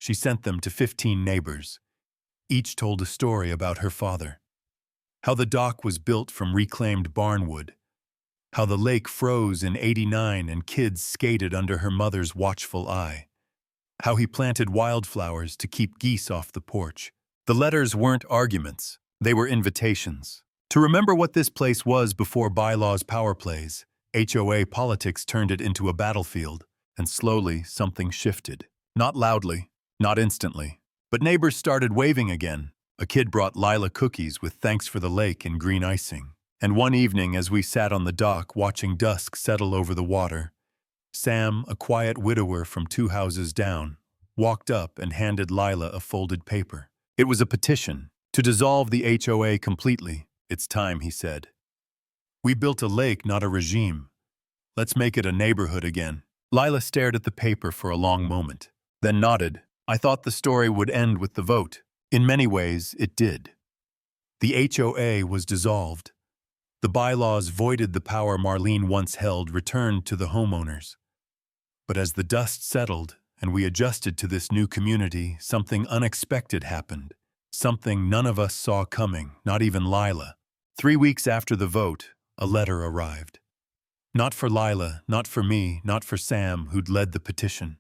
She sent them to 15 neighbors. Each told a story about her father. How the dock was built from reclaimed barnwood. How the lake froze in '89 and kids skated under her mother's watchful eye. How he planted wildflowers to keep geese off the porch. The letters weren't arguments, they were invitations. To remember what this place was before bylaws power plays, HOA politics turned it into a battlefield, and slowly something shifted. Not loudly, not instantly, but neighbors started waving again. A kid brought Lila cookies with thanks for the lake and green icing. And one evening, as we sat on the dock watching dusk settle over the water, Sam, a quiet widower from 2 houses down, walked up and handed Lila a folded paper. It was a petition to dissolve the HOA completely. It's time, he said. We built a lake, not a regime. Let's make it a neighborhood again. Lila stared at the paper for a long moment, then nodded. I thought the story would end with the vote. In many ways, it did. The HOA was dissolved. The bylaws voided the power Marlene once held, returned to the homeowners. But as the dust settled and we adjusted to this new community, something unexpected happened. Something none of us saw coming, not even Lila. 3 weeks after the vote, a letter arrived. Not for Lila, not for me, not for Sam, who'd led the petition.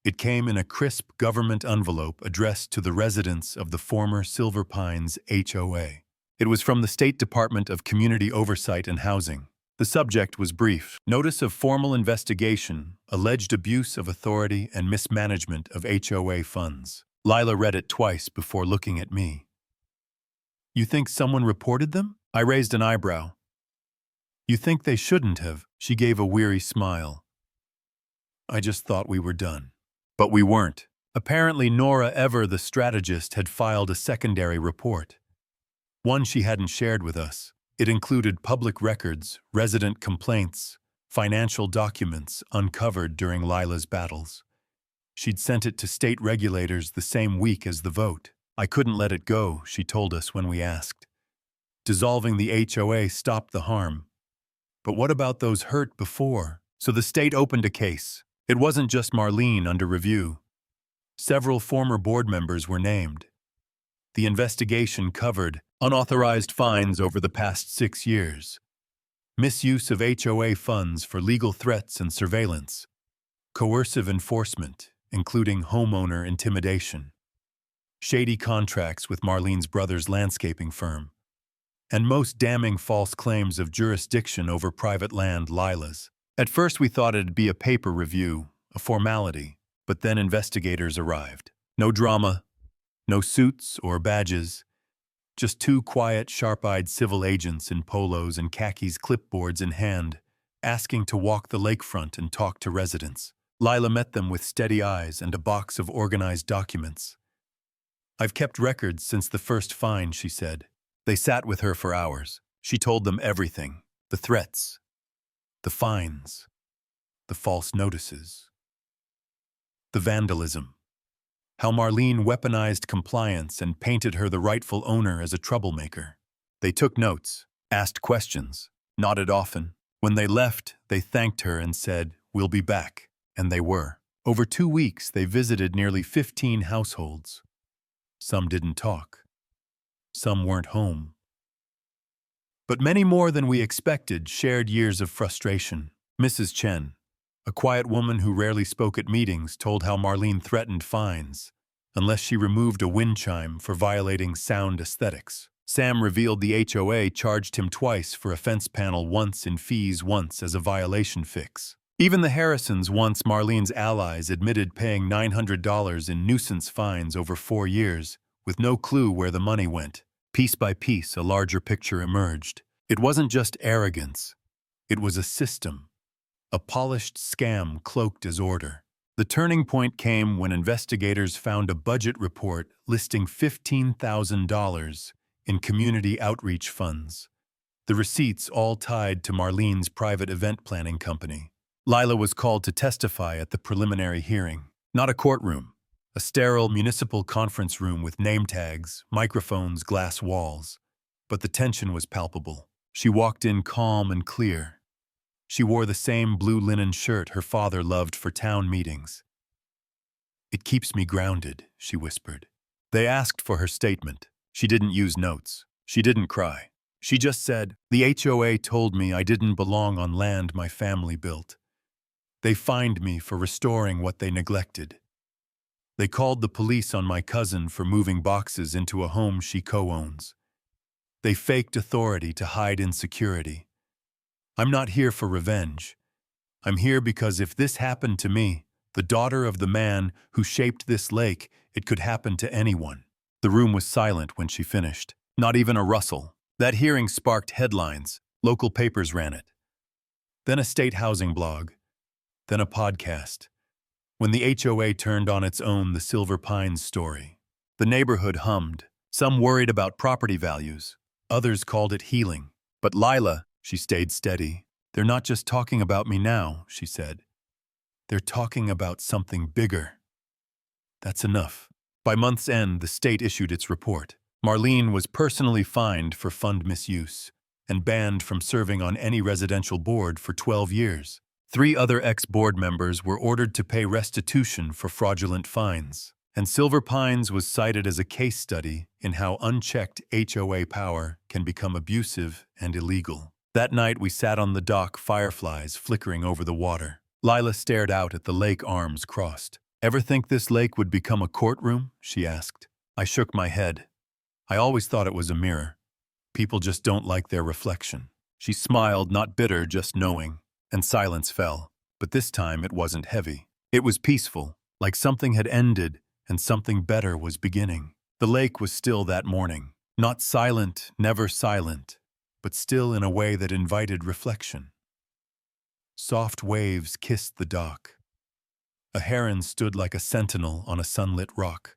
It came in a crisp government envelope addressed to the residents of the former Silver Pines HOA. It was from the State Department of Community Oversight and Housing. The subject was brief: notice of formal investigation, alleged abuse of authority and mismanagement of HOA funds. Lila read it twice before looking at me. You think someone reported them? I raised an eyebrow. You think they shouldn't have? She gave a weary smile. I just thought we were done. But we weren't. Apparently Nora Ever, the strategist, had filed a secondary report. One she hadn't shared with us. It included public records, resident complaints, financial documents uncovered during Lila's battles. She'd sent it to state regulators the same week as the vote. I couldn't let it go, she told us when we asked. Dissolving the HOA stopped the harm. But what about those hurt before? So the state opened a case. It wasn't just Marlene under review. Several former board members were named. The investigation covered unauthorized fines over the past 6 years, misuse of HOA funds for legal threats and surveillance, coercive enforcement, including homeowner intimidation, shady contracts with Marlene's brother's landscaping firm, and most damning false claims of jurisdiction over private land, Lila's. At first we thought it'd be a paper review, a formality, but then investigators arrived. No drama, no suits or badges, just 2 quiet, sharp-eyed civil agents in polos and khakis, clipboards in hand, asking to walk the lakefront and talk to residents. Lila met them with steady eyes and a box of organized documents. I've kept records since the first fine, she said. They sat with her for hours. She told them everything: the threats, the fines, the false notices, the vandalism. How Marlene weaponized compliance and painted her, the rightful owner, as a troublemaker. They took notes, asked questions, nodded often. When they left, they thanked her and said, "We'll be back." And they were. Over 2 weeks, they visited nearly 15 households. Some didn't talk. Some weren't home. But many more than we expected shared years of frustration. Mrs. Chen, a quiet woman who rarely spoke at meetings, told how Marlene threatened fines unless she removed a wind chime for violating sound aesthetics. Sam revealed the HOA charged him twice for a fence panel, once in fees, once as a violation fix. Even the Harrisons, once Marlene's allies, admitted paying $900 in nuisance fines over 4 years, with no clue where the money went. Piece by piece, a larger picture emerged. It wasn't just arrogance. It was a system. A polished scam cloaked as order. The turning point came when investigators found a budget report listing $15,000 in community outreach funds. The receipts all tied to Marlene's private event planning company. Lila was called to testify at the preliminary hearing. Not a courtroom. A sterile municipal conference room with name tags, microphones, glass walls. But the tension was palpable. She walked in calm and clear. She wore the same blue linen shirt her father loved for town meetings. "It keeps me grounded," she whispered. They asked for her statement. She didn't use notes. She didn't cry. She just said, "The HOA told me I didn't belong on land my family built. They fined me for restoring what they neglected. They called the police on my cousin for moving boxes into a home she co-owns. They faked authority to hide insecurity. I'm not here for revenge. I'm here because if this happened to me, the daughter of the man who shaped this lake, it could happen to anyone." The room was silent when she finished. Not even a rustle. That hearing sparked headlines. Local papers ran it. Then a state housing blog. Then a podcast. When the HOA turned on its own the Silver Pines story. The neighborhood hummed. Some worried about property values. Others called it healing. But Lila, she stayed steady. "They're not just talking about me now," she said. "They're talking about something bigger." That's enough. By month's end, the state issued its report. Marlene was personally fined for fund misuse and banned from serving on any residential board for 12 years. 3 other ex-board members were ordered to pay restitution for fraudulent fines. And Silver Pines was cited as a case study in how unchecked HOA power can become abusive and illegal. That night we sat on the dock, fireflies flickering over the water. Lila stared out at the lake, arms crossed. "Ever think this lake would become a courtroom?" she asked. I shook my head. I always thought it was a mirror. People just don't like their reflection. She smiled, not bitter, just knowing, and silence fell. But this time it wasn't heavy. It was peaceful, like something had ended and something better was beginning. The lake was still that morning. Not silent, never silent, but still in a way that invited reflection. Soft waves kissed the dock. A heron stood like a sentinel on a sunlit rock.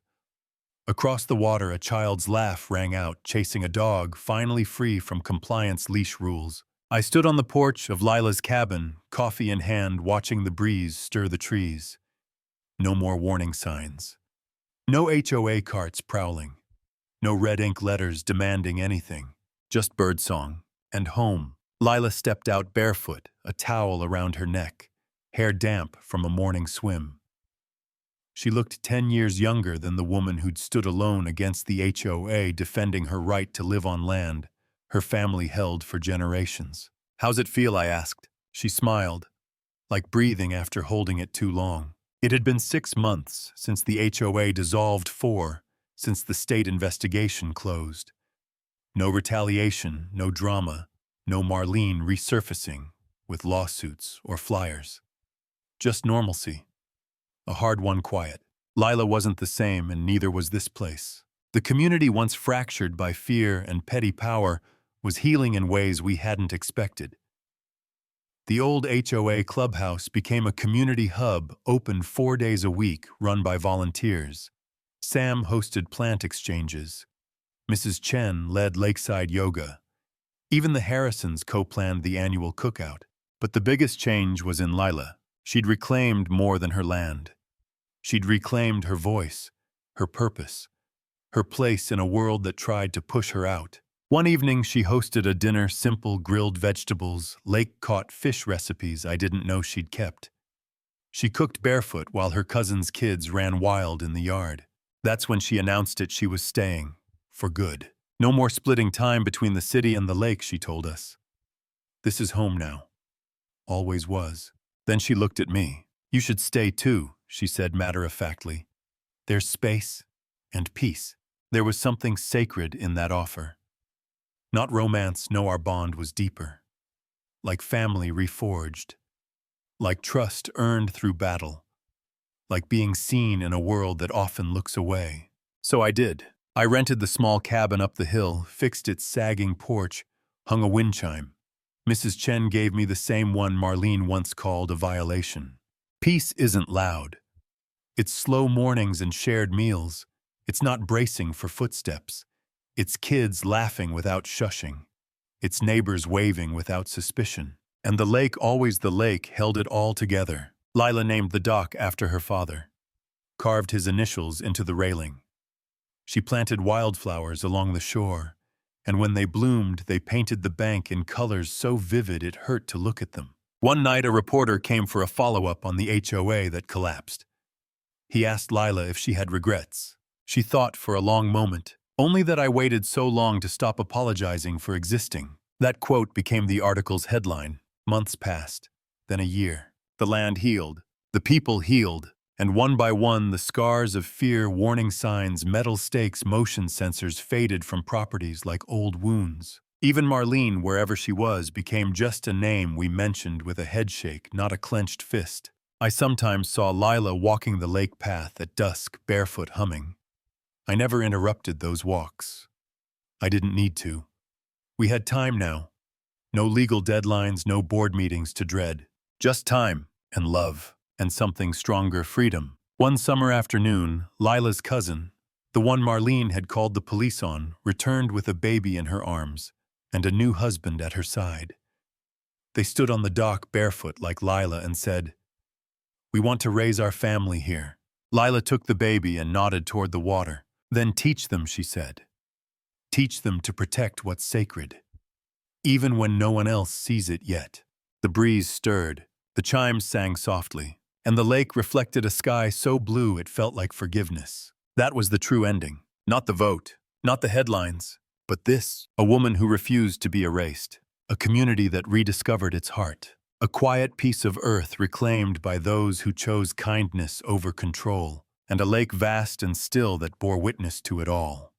Across the water, a child's laugh rang out, chasing a dog, finally free from compliance leash rules. I stood on the porch of Lila's cabin, coffee in hand, watching the breeze stir the trees. No more warning signs. No HOA carts prowling. No red ink letters demanding anything. Just birdsong. And home. Lila stepped out barefoot, a towel around her neck, hair damp from a morning swim. She looked 10 years younger than the woman who'd stood alone against the HOA defending her right to live on land her family held for generations. "How's it feel?" I asked. She smiled, like breathing after holding it too long. It had been 6 months since the HOA dissolved, 4 since the state investigation closed. No retaliation, no drama, no Marlene resurfacing with lawsuits or flyers. Just normalcy. A hard-won quiet. Lila wasn't the same, and neither was this place. The community, once fractured by fear and petty power, was healing in ways we hadn't expected. The old HOA clubhouse became a community hub, open 4 days a week, run by volunteers. Sam hosted plant exchanges. Mrs. Chen led lakeside yoga. Even the Harrisons co-planned the annual cookout. But the biggest change was in Lila. She'd reclaimed more than her land. She'd reclaimed her voice, her purpose, her place in a world that tried to push her out. One evening, she hosted a dinner, simple grilled vegetables, lake-caught fish recipes I didn't know she'd kept. She cooked barefoot while her cousin's kids ran wild in the yard. That's when she announced she was staying, for good. No more splitting time between the city and the lake, she told us. This is home now. Always was. Then she looked at me. "You should stay too," she said matter-of-factly. "There's space and peace." There was something sacred in that offer. Not romance, no, our bond was deeper. Like family reforged. Like trust earned through battle. Like being seen in a world that often looks away. So I did. I rented the small cabin up the hill, fixed its sagging porch, hung a wind chime. Mrs. Chen gave me the same one Marlene once called a violation. Peace isn't loud. It's slow mornings and shared meals. It's not bracing for footsteps. It's kids laughing without shushing. It's neighbors waving without suspicion. And the lake, always the lake, held it all together. Lila named the dock after her father, carved his initials into the railing. She planted wildflowers along the shore, and when they bloomed, they painted the bank in colors so vivid it hurt to look at them. One night, a reporter came for a follow-up on the HOA that collapsed. He asked Lila if she had regrets. She thought for a long moment, only that I waited so long to stop apologizing for existing. That quote became the article's headline. Months passed, then a year. The land healed, the people healed, and one by one the scars of fear, warning signs, metal stakes, motion sensors faded from properties like old wounds. Even Marlene, wherever she was, became just a name we mentioned with a headshake, not a clenched fist. I sometimes saw Lila walking the lake path at dusk, barefoot, humming. I never interrupted those walks. I didn't need to. We had time now. No legal deadlines, no board meetings to dread. Just time and love and something stronger, freedom. One summer afternoon, Lila's cousin, the one Marlene had called the police on, returned with a baby in her arms and a new husband at her side. They stood on the dock barefoot like Lila and said, "We want to raise our family here." Lila took the baby and nodded toward the water. "Then teach them," she said. "Teach them to protect what's sacred, even when no one else sees it yet." The breeze stirred, the chimes sang softly, and the lake reflected a sky so blue it felt like forgiveness. That was the true ending. Not the vote, not the headlines, but this, a woman who refused to be erased, a community that rediscovered its heart, a quiet piece of earth reclaimed by those who chose kindness over control, and a lake vast and still that bore witness to it all.